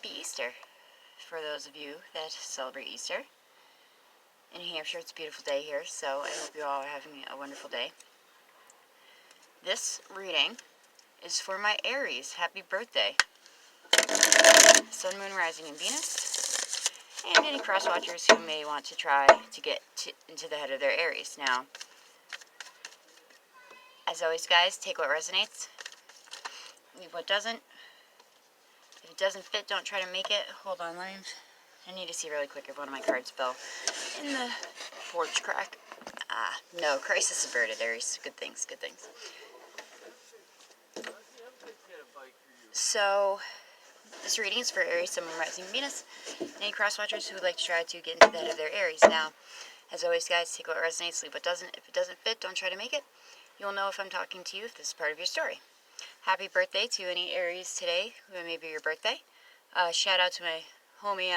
happy Easter for those of you that celebrate Easter. In New Hampshire, it's a beautiful day here, so I hope you all are having a wonderful day. This reading is for my Aries. Happy birthday. Sun, Moon, Rising, and Venus. And any cross watchers who may want to try to get into the head of their Aries. Now, as always, guys, take what resonates, leave what doesn't. If it doesn't fit, don't try to make it. Hold on, I need to see really quick if one of my cards fell in the porch crack. No, crisis averted, Aries. Good things, good things. So, this reading is for Aries, Sun, Moon, Rising, Venus, and any cross watchers who would like to try to get into the head of their Aries. Now, as always, guys, take what resonates, leave what doesn't. If it doesn't fit, don't try to make it. You'll know if I'm talking to you if this is part of your story. Happy birthday to any Aries today, who may be your birthday. Shout out to my homie,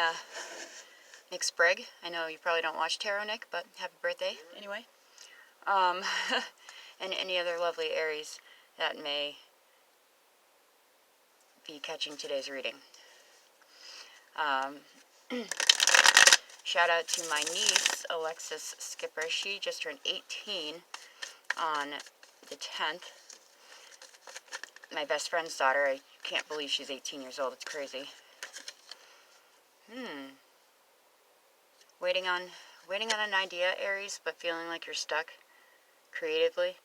Nick Sprague. I know you probably don't watch tarot, Nick, but happy birthday anyway. And any other lovely Aries that may be catching today's reading. Shout out to my niece, Alexis Skipper. She just turned 18 on the 10th. My best friend's daughter. I can't believe she's 18 years old. It's crazy. Waiting on an idea, Aries, but feeling like you're stuck creatively.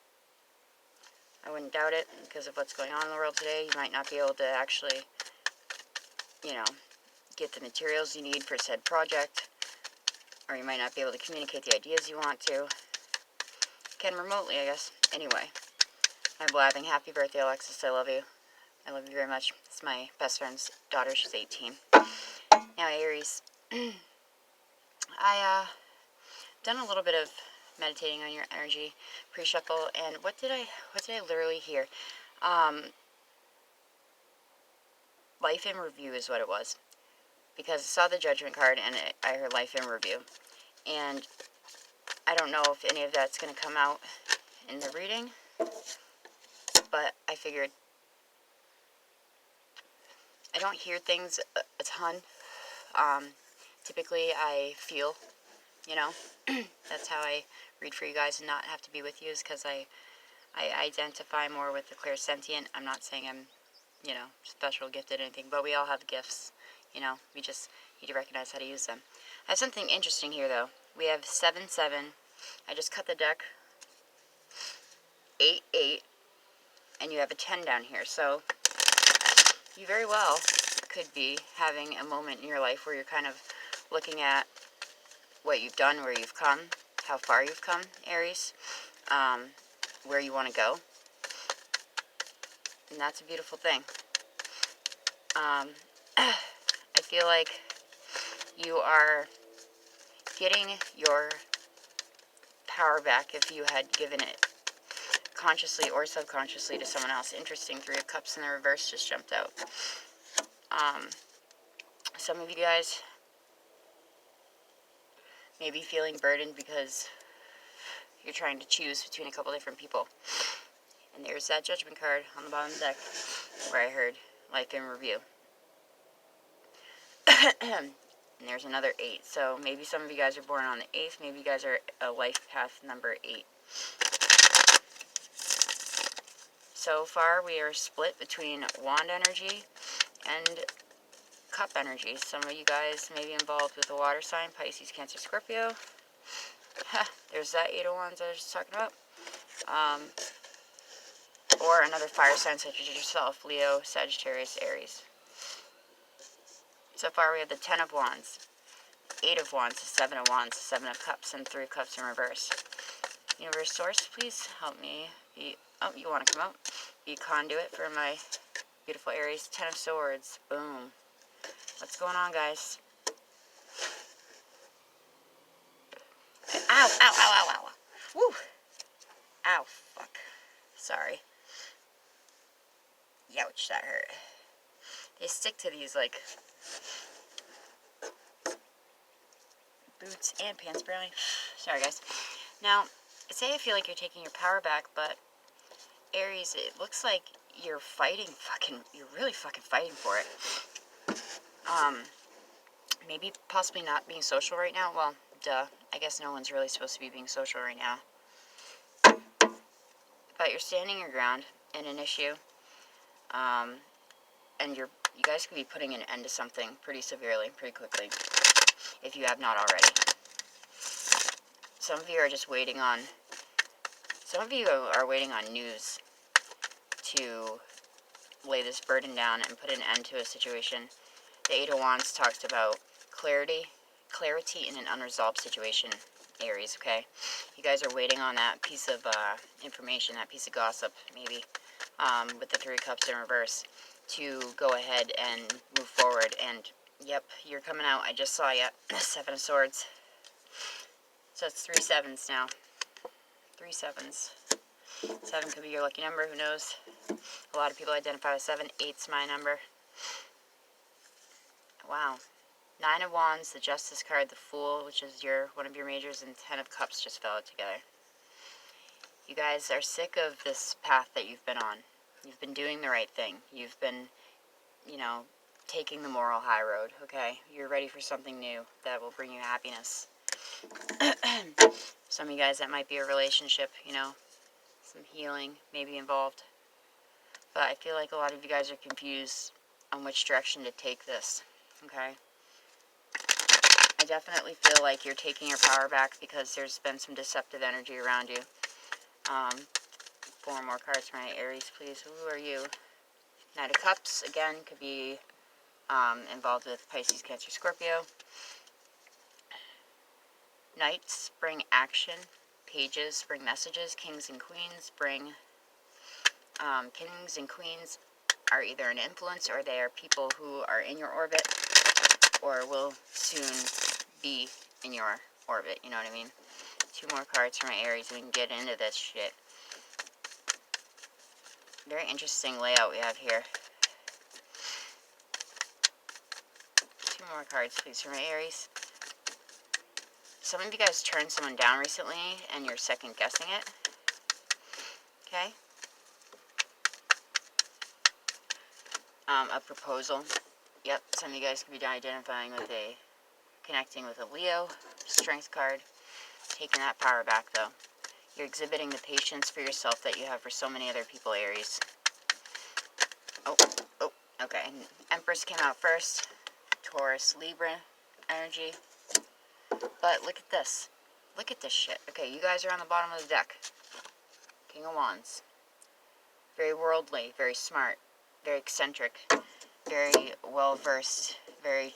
I wouldn't doubt it because of what's going on in the world today. You might not be able to actually, get the materials you need for said project, or you might not be able to communicate the ideas you want to. Can remotely, I guess. Anyway. I'm blabbing. Happy birthday, Alexis. I love you. I love you very much. It's my best friend's daughter. She's 18. Now, Aries. I done a little bit of meditating on your energy pre-shuffle, and what did I literally hear? Life in review is what it was, because I saw the Judgment card and I heard life in review, and I don't know if any of that's going to come out in the reading. But I figured, I don't hear things a ton. Typically I feel, that's how I read for you guys and not have to be with you, is because I identify more with the clairsentient. I'm not saying I'm, special, gifted, anything, but we all have gifts, we just need to recognize how to use them. I have something interesting here, though. We have 7-7. I just cut the deck. 8-8. And you have a 10 down here, so you very well could be having a moment in your life where you're kind of looking at what you've done, where you've come, how far you've come, Aries, where you want to go, and that's a beautiful thing. I feel like you are getting your power back if you had given it consciously or subconsciously to someone else. Interesting. 3 of Cups in the reverse just jumped out. Some of you guys may be feeling burdened because you're trying to choose between a couple different people. And there's that Judgment card on the bottom of the deck where I heard life in review. And there's another 8. So maybe some of you guys are born on the 8th. Maybe you guys are a life path number 8. So far, we are split between wand energy and cup energy. Some of you guys may be involved with a water sign, Pisces, Cancer, Scorpio. There's that 8 of Wands I was just talking about. Or another fire sign such as yourself, Leo, Sagittarius, Aries. So far, we have the 10 of Wands, 8 of Wands, the 7 of Wands, the 7 of Cups, and 3 of Cups in reverse. Universe Source, please help me be... Oh, you want to come out? Be conduit for my beautiful Aries. 10 of Swords. Boom. What's going on, guys? Ow, ow, ow, ow, ow. Woo. Ow, fuck. Sorry. Youch, that hurt. They stick to these, like, boots and pants, barely. Sorry, guys. Now, say I feel like you're taking your power back, but Aries, it looks like you're really fucking fighting for it. Maybe possibly not being social right now. Well, duh. I guess no one's really supposed to be being social right now. But you're standing your ground in an issue. And you guys could be putting an end to something pretty severely, pretty quickly, if you have not already. Some of you are just waiting on, news to lay this burden down and put an end to a situation. The Eight of Wands talks about clarity in an unresolved situation, Aries, okay? You guys are waiting on that piece of information, that piece of gossip, maybe, with the Three of Cups in reverse, to go ahead and move forward. And, yep, you're coming out. I just saw you. Seven of Swords. So it's 3 sevens now. 3 sevens. 7 could be your lucky number, who knows? A lot of people identify with 7. 8's my number. Wow. 9 of Wands, the Justice card, the Fool, which is one of your majors, and 10 of Cups just fell out together. You guys are sick of this path that you've been on. You've been doing the right thing. You've been, taking the moral high road, okay? You're ready for something new that will bring you happiness. Some of you guys, that might be a relationship, some healing maybe involved. But I feel like a lot of you guys are confused on which direction to take this, okay? I definitely feel like you're taking your power back because there's been some deceptive energy around you. 4 more cards for my Aries, please. Who are you? Knight of Cups, again, could be involved with Pisces, Cancer, Scorpio. Knights bring action. Pages bring messages. Kings and Queens bring... Kings and Queens are either an influence or they are people who are in your orbit or will soon be in your orbit, you know what I mean? 2 more cards for my Aries, we can get into this shit. Very interesting layout we have here. 2 more cards, please, for my Aries. Some of you guys turned someone down recently and you're second guessing it. Okay? A proposal. Yep, some of you guys could be identifying with connecting with a Leo. Strength card. Taking that power back, though. You're exhibiting the patience for yourself that you have for so many other people, Aries. Oh, okay. Empress came out first. Taurus, Libra energy. But look at this. Look at this shit. Okay, you guys are on the bottom of the deck. King of Wands. Very worldly, very smart, very eccentric, very well-versed, very,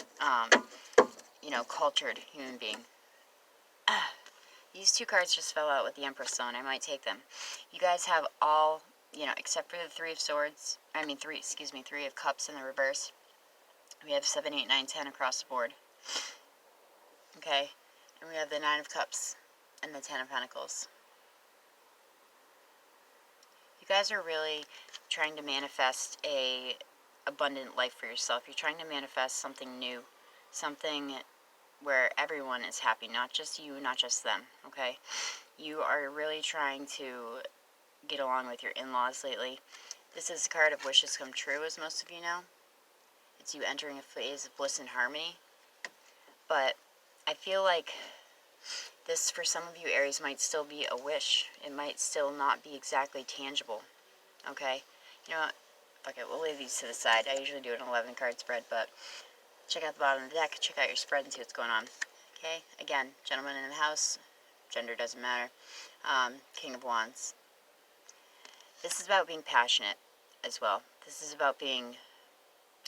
cultured human being. These 2 cards just fell out with the Empress on. I might take them. You guys have all, except for the 3 of Swords, 3 of Cups in the reverse. We have 7, 8, 9, 10 across the board. Okay? And we have the 9 of Cups and the 10 of Pentacles. You guys are really trying to manifest a abundant life for yourself. You're trying to manifest something new. Something where everyone is happy, not just you, not just them, okay? You are really trying to get along with your in-laws lately. This is a card of wishes come true, as most of you know. It's you entering a phase of bliss and harmony. But I feel like this, for some of you, Aries, might still be a wish. It might still not be exactly tangible, okay? You know what? Okay, we'll leave these to the side. I usually do an 11-card spread, but check out the bottom of the deck, check out your spread, and see what's going on. Okay? Again, gentlemen in the house, gender doesn't matter. King of Wands. This is about being passionate as well. This is about being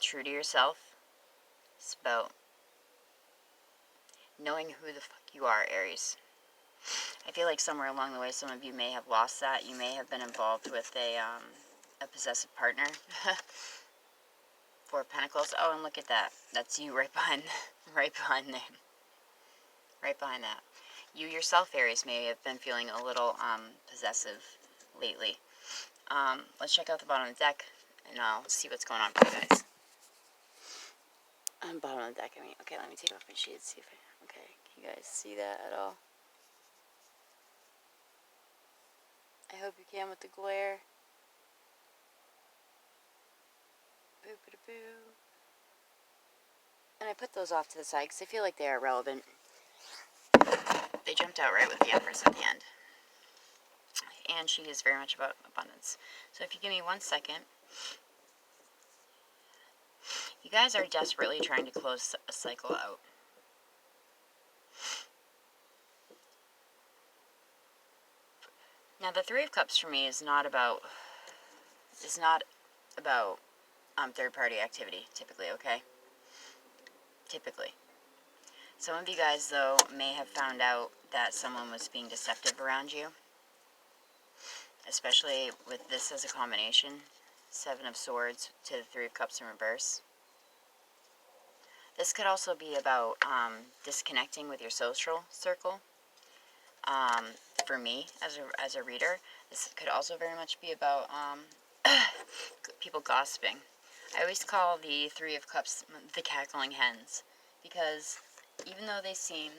true to yourself. It's about knowing who the fuck you are, Aries. I feel like somewhere along the way, some of you may have lost that. You may have been involved with a possessive partner. 4 of Pentacles. Oh, and look at that. That's you right behind there. Right behind that. You yourself, Aries, may have been feeling a little possessive lately. Let's check out the bottom of the deck, and I'll see what's going on for you guys. Bottom of the deck, okay, let me take off my shades, see if okay, can you guys see that at all? I hope you can with the glare. Boo-boo-boo. And I put those off to the side because I feel like they are relevant. They jumped out right with the Empress at the end. And she is very much about abundance. So if you give me 1 second. You guys are desperately trying to close a cycle out. Now the Three of Cups for me is not about third-party activity, typically, okay? Typically. Some of you guys, though, may have found out that someone was being deceptive around you, especially with this as a combination, 7 of Swords to the 3 of Cups in reverse. This could also be about disconnecting with your social circle. For me, as a reader, this could also very much be about people gossiping. I always call the 3 of Cups the cackling hens, because even though they seem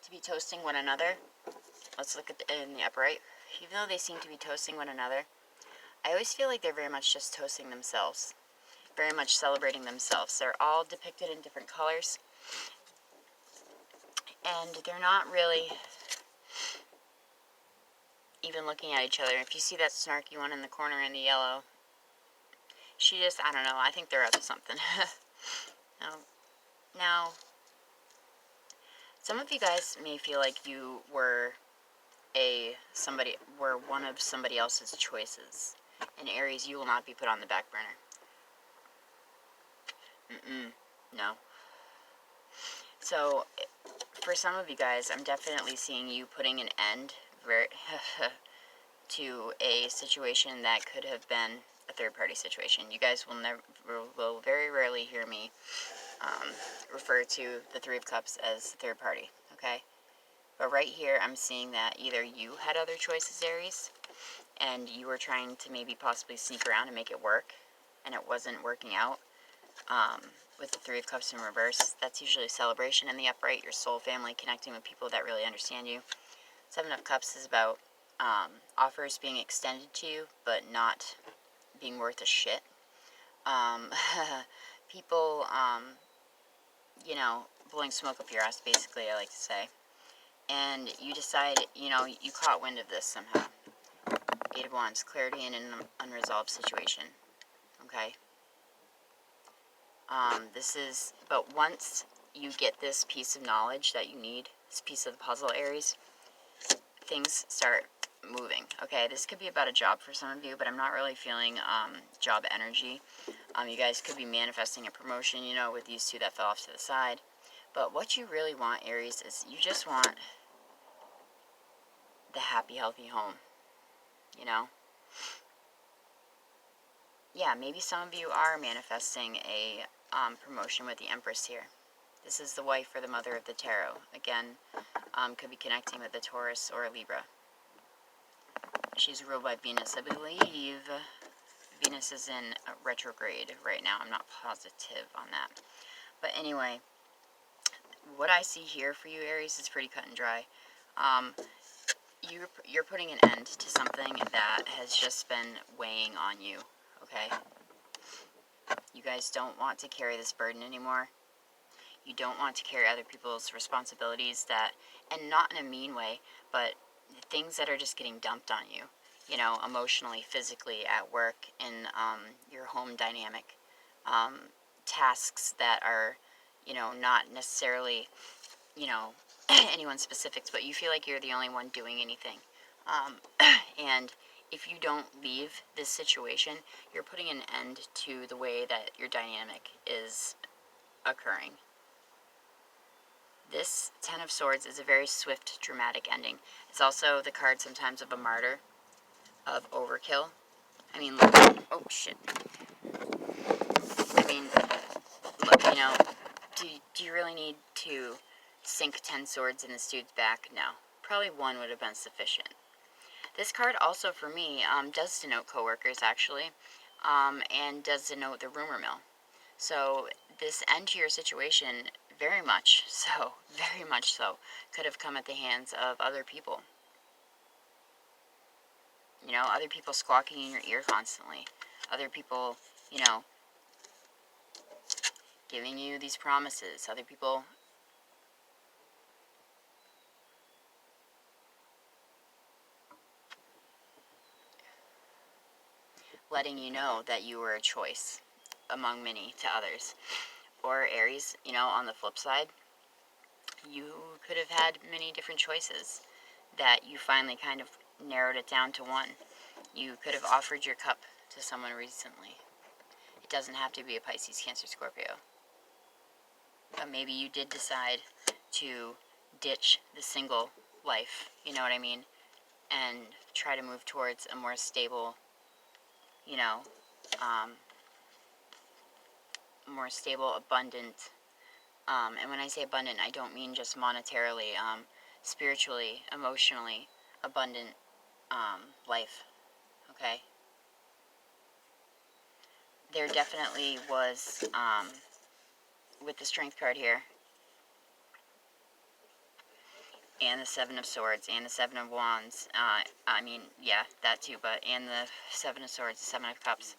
to be toasting one another, let's look at in the upright. Even though they seem to be toasting one another, I always feel like they're very much just toasting themselves, very much celebrating themselves. They're all depicted in different colors, and they're not really even looking at each other. If you see that snarky one in the corner in the yellow, she just, I don't know, I think they're up to something. Now, some of you guys may feel like you were one of somebody else's choices. In Aries, you will not be put on the back burner. No. So, for some of you guys, I'm definitely seeing you putting an end to a situation that could have been a third-party situation. You guys will very rarely hear me refer to the 3 of Cups as third party, okay? But right here, I'm seeing that either you had other choices, Aries, and you were trying to maybe possibly sneak around and make it work, and it wasn't working out. With the 3 of Cups in reverse, that's usually a celebration in the upright, your soul family, connecting with people that really understand you. 7 of Cups is about offers being extended to you, but not being worth a shit. People, blowing smoke up your ass, basically, I like to say. And you decide, you caught wind of this somehow. 8 of Wands, clarity in an unresolved situation. Okay? But once you get this piece of knowledge that you need, this piece of the puzzle, Aries, things start moving. Okay, this could be about a job for some of you, but I'm not really feeling job energy. You guys could be manifesting a promotion, with these 2 that fell off to the side. But what you really want, Aries, is you just want the happy, healthy home, Yeah, maybe some of you are manifesting a promotion with the Empress here. This is the wife or the mother of the tarot. Again, could be connecting with the Taurus or a Libra. She's ruled by Venus, I believe. Venus is in retrograde right now. I'm not positive on that. But anyway, what I see here for you, Aries, is pretty cut and dry. You're putting an end to something that has just been weighing on you, okay? You guys don't want to carry this burden anymore. You don't want to carry other people's responsibilities and not in a mean way, but things that are just getting dumped on you, emotionally, physically, at work, in your home dynamic. Tasks that are, not necessarily, anyone's specifics, but you feel like you're the only one doing anything. And if you don't leave this situation, you're putting an end to the way that your dynamic is occurring. This 10 of Swords is a very swift, dramatic ending. It's also the card sometimes of a martyr, of overkill. I mean, look, oh shit. I mean, look, do you really need to sink 10 swords in this dude's back? No. Probably 1 would have been sufficient. This card also, for me, does denote coworkers, actually, and does denote the rumor mill. So, this end to your situation, very much so, could have come at the hands of other people. You know, other people squawking in your ear constantly. Other people, you know, giving you these promises. Other people letting you know that you were a choice among many to others. Or Aries, you know, on the flip side, you could have had many different choices that you finally kind of narrowed it down to one. You could have offered your cup to someone recently. It doesn't have to be a Pisces, Cancer, Scorpio. But maybe you did decide to ditch the single life, you know what I mean? And try to move towards a more stable, you know, more stable, abundant, and when I say abundant, I don't mean just monetarily, spiritually, emotionally abundant life, okay? There definitely was, with the Strength card here, and the Seven of Swords, and the Seven of Wands, I mean, yeah, that too, but, and the Seven of Swords, the Seven of Cups,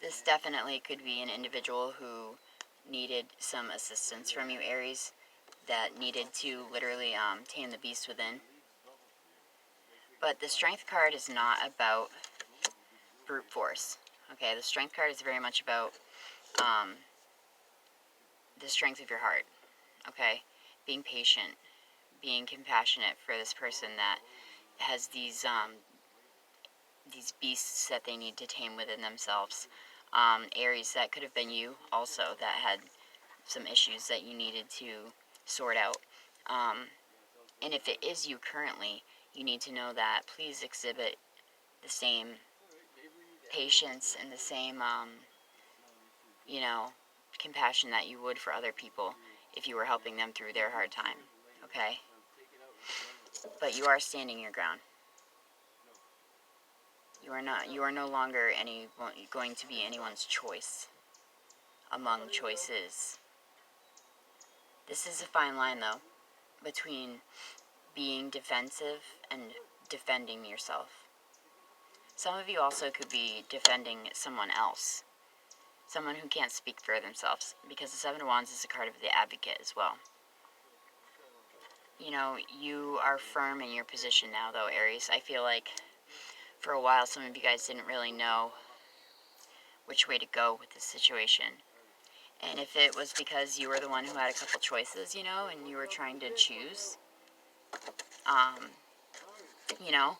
this definitely could be an individual who needed some assistance from you, Aries, that needed to literally tame the beast within. But the Strength card is not about brute force. Okay, the Strength card is very much about the strength of your heart. Okay, being patient, being compassionate for this person that has these beasts that they need to tame within themselves. Aries, that could have been you also, that had some issues that you needed to sort out. And if it is you currently, you need to know that please exhibit the same patience and the same, you know, compassion that you would for other people if you were helping them through their hard time, okay? But you are standing your ground. You are no longer going to be anyone's choice among choices. This is a fine line, though, between being defensive and defending yourself. Some of you also could be defending someone else, someone who can't speak for themselves, because the Seven of Wands is a card of the advocate as well. You know, you are firm in your position now, though, Aries. I feel like for a while some of you guys didn't really know which way to go with this situation. And if it was because you were the one who had a couple choices, you know, and you were trying to choose, you know,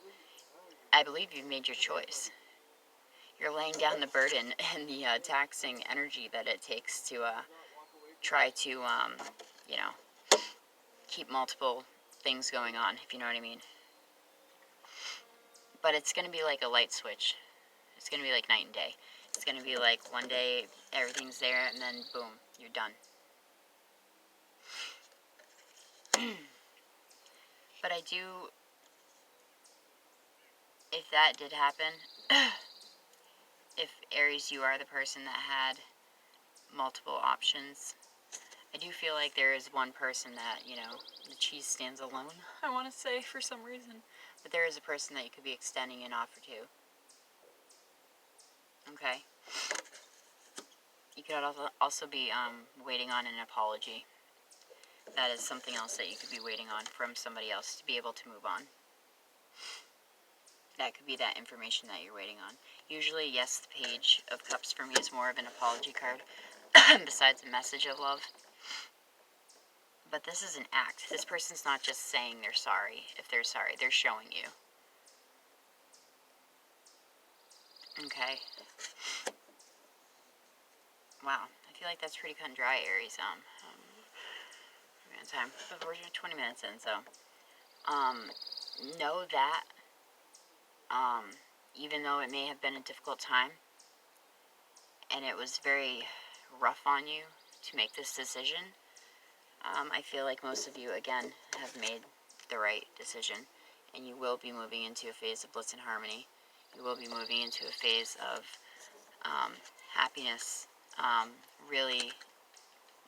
I believe you've made your choice. You're laying down the burden and the taxing energy that it takes to try to, you know, keep multiple things going on, if you know what I mean. But it's going to be like a light switch. It's going to be like night and day. It's going to be like one day everything's there and then boom, you're done. But I do, if that did happen, if Aries, you are the person that had multiple options, I do feel like there is one person that, you know, the cheese stands alone, I want to say, for some reason. But there is a person that you could be extending an offer to. Okay? You could also be waiting on an apology. That is something else that you could be waiting on from somebody else to be able to move on. That could be that information that you're waiting on. Usually, yes, the Page of Cups for me is more of an apology card, besides a message of love. But this is an act. This person's not just saying they're sorry. If they're sorry, they're showing you. Okay. Wow. I feel like that's pretty cut and dry, Aries. Time. We're 20 minutes in, so know that even though it may have been a difficult time and it was very rough on you to make this decision, I feel like most of you, again, have made the right decision, and you will be moving into a phase of bliss and harmony. You will be moving into a phase of happiness, really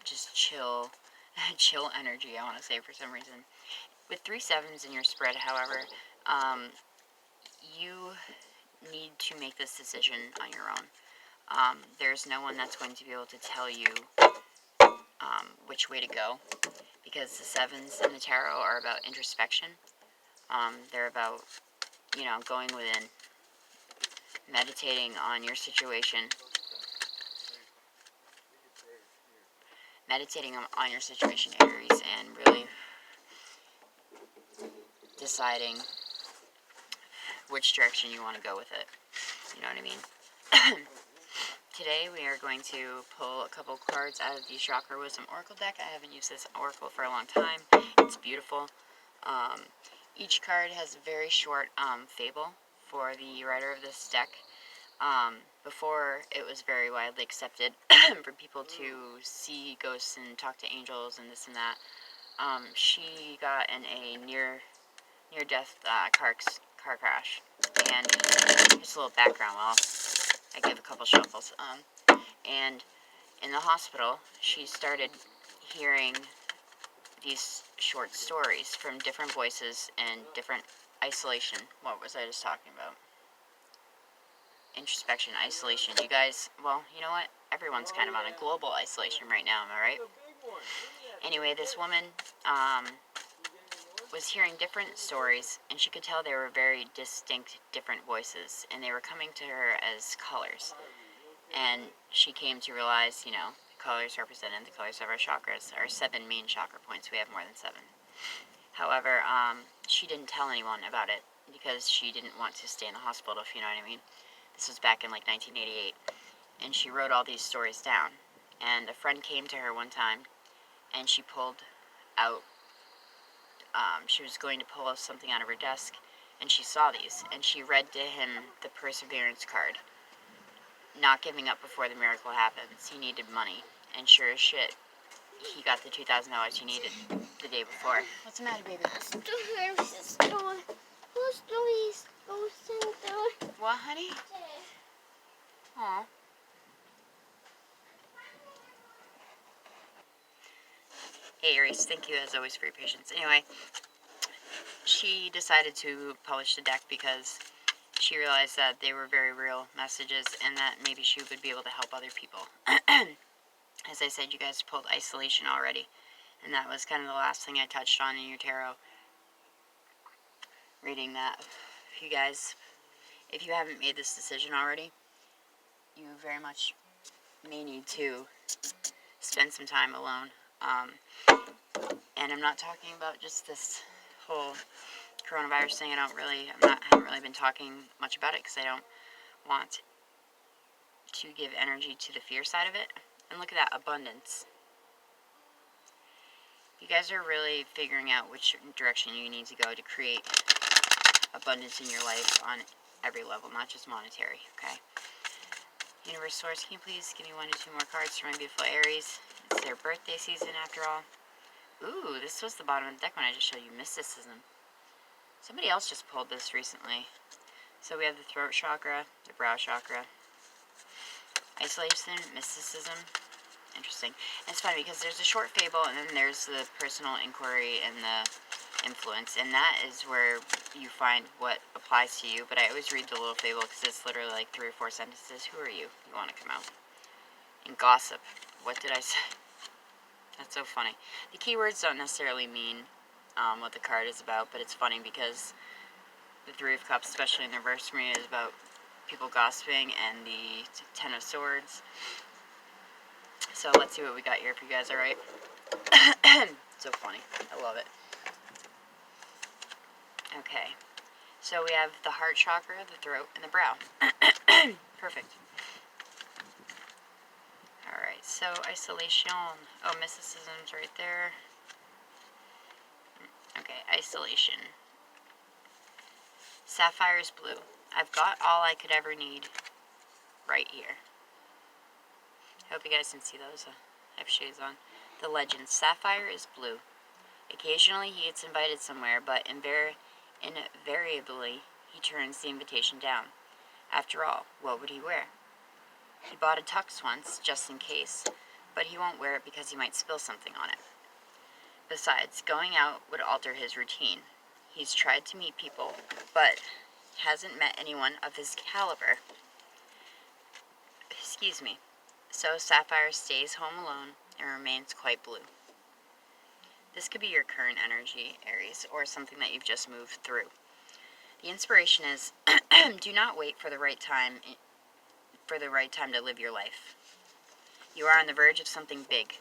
just chill energy, I want to say, for some reason. With 3 sevens in your spread, however, you need to make this decision on your own. There's no one that's going to be able to tell you which way to go, because the sevens in the tarot are about introspection. They're about, going within, meditating on your situation, Aries, and really deciding which direction you want to go with it. You know what I mean? Today we are going to pull a couple cards out of the Chakra Wisdom Oracle deck. I haven't used this oracle for a long time. It's beautiful. Each card has a very short fable for the writer of this deck. Before, it was very widely accepted for people to see ghosts and talk to angels and this and that. She got in a near-death car crash. And just a little background while I give a couple shuffles. And in the hospital, she started hearing these short stories from different voices and different isolation. What was I just talking about? Introspection, isolation. You guys, well, you know what? Everyone's kind of on a global isolation right now, am I right? Anyway, this woman was hearing different stories, and she could tell they were very distinct, different voices, and they were coming to her as colors. And she came to realize, colors represented the colors of our chakras, our 7 main chakra points. We have more than 7. However, she didn't tell anyone about it because she didn't want to stay in the hospital, if you know what I mean. This was back in like 1988. And she wrote all these stories down. And a friend came to her one time, and she pulled out, she was going to pull something out of her desk, and she saw these. And she read to him the perseverance card. Not giving up before the miracle happens. He needed money. And sure as shit, he got the $2,000 he needed the day before. What's the matter, baby? What, honey? Aw. Hey, Aries, thank you as always for your patience. Anyway, she decided to publish the deck because she realized that they were very real messages and that maybe she would be able to help other people. As I said, you guys pulled isolation already, and that was kind of the last thing I touched on in your tarot reading. That if you haven't made this decision already, you very much may need to spend some time alone. And I'm not talking about just this whole coronavirus thing. I haven't really been talking much about it because I don't want to give energy to the fear side of it. And look at that, abundance. You guys are really figuring out which direction you need to go to create abundance in your life on every level, not just monetary, okay? Universe Source, can you please give me 1 to 2 more cards for my beautiful Aries? It's their birthday season after all. Ooh, this was the bottom of the deck when I just showed you mysticism. Somebody else just pulled this recently. So we have the throat chakra, the brow chakra, isolation, mysticism. Interesting. And it's funny because there's a short fable and then there's the personal inquiry and the influence. And that is where you find what applies to you. But I always read the little fable because it's literally like 3 or 4 sentences. Who are you? You want to come out. And gossip. What did I say? That's so funny. The keywords don't necessarily mean what the card is about, but it's funny because the 3 of Cups, especially in the reverse for me, is about people gossiping, and the 10 of Swords. So let's see what we got here if you guys are right. So funny. I love it. Okay. So we have the heart chakra, the throat, and the brow. Perfect. Alright, so isolation. Oh, mysticism's right there. Okay, isolation. Sapphire is blue. I've got all I could ever need right here. I hope you guys can see those. I have shades on. The legend. Sapphire is blue. Occasionally he gets invited somewhere, but invariably he turns the invitation down. After all, what would he wear? He bought a tux once, just in case, but he won't wear it because he might spill something on it. Besides, going out would alter his routine. He's tried to meet people, but hasn't met anyone of his caliber. Excuse me. So Sapphire stays home alone and remains quite blue. This could be your current energy, Aries, or something that you've just moved through. The inspiration is, do not wait for the right time to live your life. You are on the verge of something big,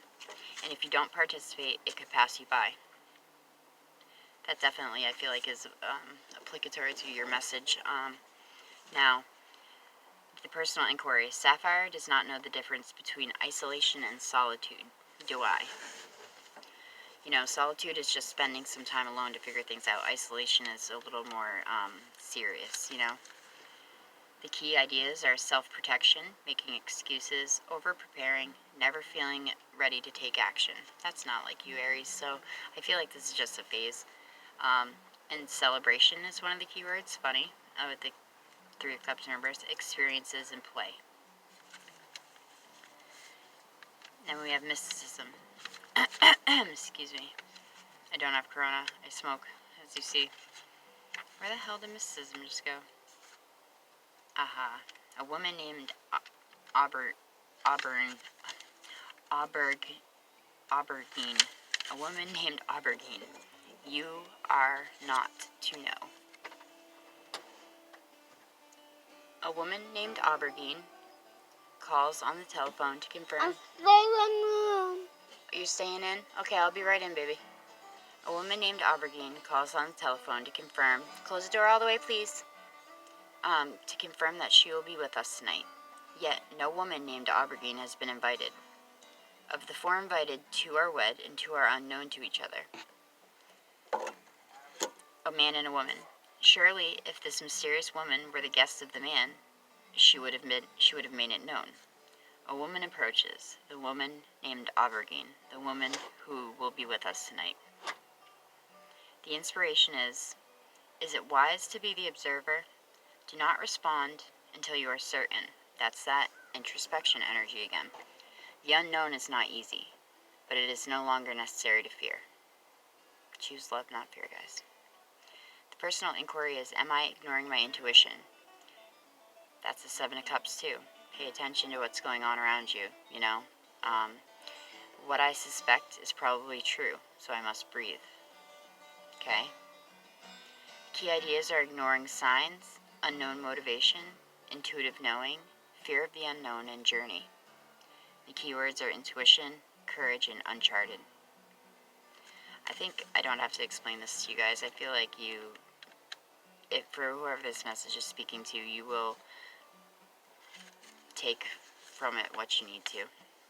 and if you don't participate, it could pass you by. That definitely, I feel like, is applicatory to your message. Now, the personal inquiry. Sapphire does not know the difference between isolation and solitude. Do I? Solitude is just spending some time alone to figure things out. Isolation is a little more serious, The key ideas are self-protection, making excuses, over-preparing, never feeling ready to take action. That's not like you, Aries, so I feel like this is just a phase. And celebration is one of the keywords. Funny, with the Three of Cups numbers. Experiences and play. Then we have mysticism. Excuse me. I don't have corona. I smoke, as you see. Where the hell did mysticism just go? Aha. A woman named Aubergine. A woman named Aubergine. You are not to know. A woman named Aubergine calls on the telephone to confirm. I'm staying in the room. Are you staying in? Okay, I'll be right in, baby. A woman named Aubergine calls on the telephone to confirm. Close the door all the way, please. To confirm that she will be with us tonight. Yet, no woman named Aubergine has been invited. Of the 4 invited, 2 are wed and 2 are unknown to each other. A man and a woman. Surely, if this mysterious woman were the guest of the man, she would have made it known. A woman approaches, the woman named Aubergine, the woman who will be with us tonight. The inspiration is it wise to be the observer? Do not respond until you are certain. That's that introspection energy again. The unknown is not easy, but it is no longer necessary to fear. Choose love, not fear, guys. The personal inquiry is, am I ignoring my intuition? That's the 7 of Cups too. Pay attention to what's going on around you, What I suspect is probably true, so I must breathe. Okay? Key ideas are ignoring signs, unknown motivation, intuitive knowing, fear of the unknown, and journey. The keywords are intuition, courage, and uncharted. I think I don't have to explain this to you guys. I feel like for whoever this message is speaking to, you will take from it what you need to.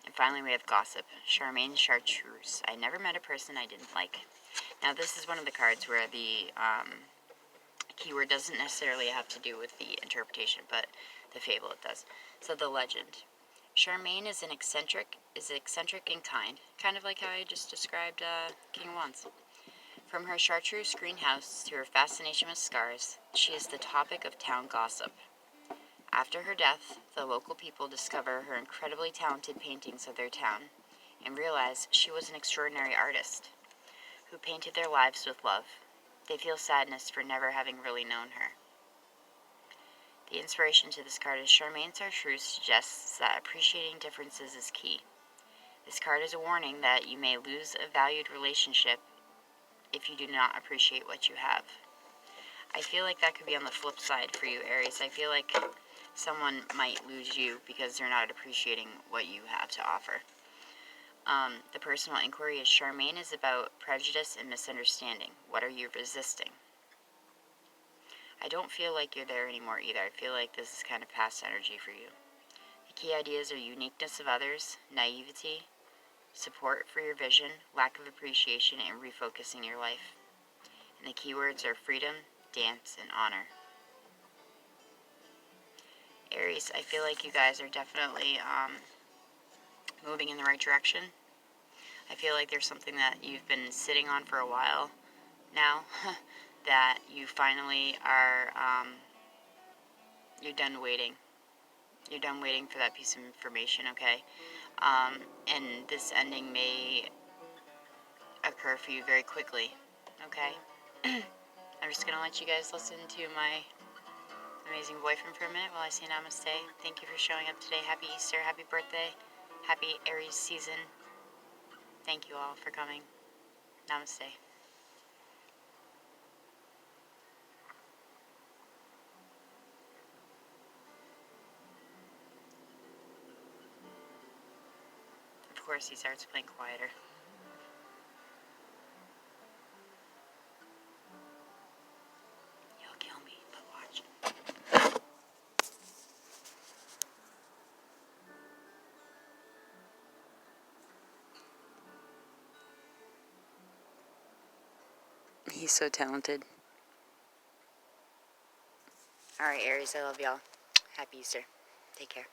And finally, we have gossip. Charmaine Chartreuse. I never met a person I didn't like. Now, this is one of the cards where the keyword doesn't necessarily have to do with the interpretation, but the fable it does. So the legend. Charmaine is eccentric in kind of like how I just described King of Wands. From her chartreuse greenhouse to her fascination with scars, she is the topic of town gossip. After her death, the local people discover her incredibly talented paintings of their town and realize she was an extraordinary artist who painted their lives with love. They feel sadness for never having really known her. The inspiration to this card is Charmaine Chartreuse suggests that appreciating differences is key. This card is a warning that you may lose a valued relationship if you do not appreciate what you have. I feel like that could be on the flip side for you, Aries. I feel like someone might lose you because they're not appreciating what you have to offer. The personal inquiry is Charmaine is about prejudice and misunderstanding. What are you resisting? I don't feel like you're there anymore either. I feel like this is kind of past energy for you. The key ideas are uniqueness of others, naivety, support for your vision, lack of appreciation, and refocusing your life. And the keywords are freedom, dance, and honor. Aries, I feel like you guys are definitely moving in the right direction. I feel like there's something that you've been sitting on for a while now that you finally are, you're done waiting. You're done waiting for that piece of information, okay? And this ending may occur for you very quickly, okay? I'm just going to let you guys listen to my amazing boyfriend for a minute while I say namaste. Thank you for showing up today. Happy Easter, happy birthday, happy Aries season. Thank you all for coming. Namaste. Of course, he starts playing quieter. He'll kill me, but watch. He's so talented. Alright, Aries, I love y'all. Happy Easter. Take care.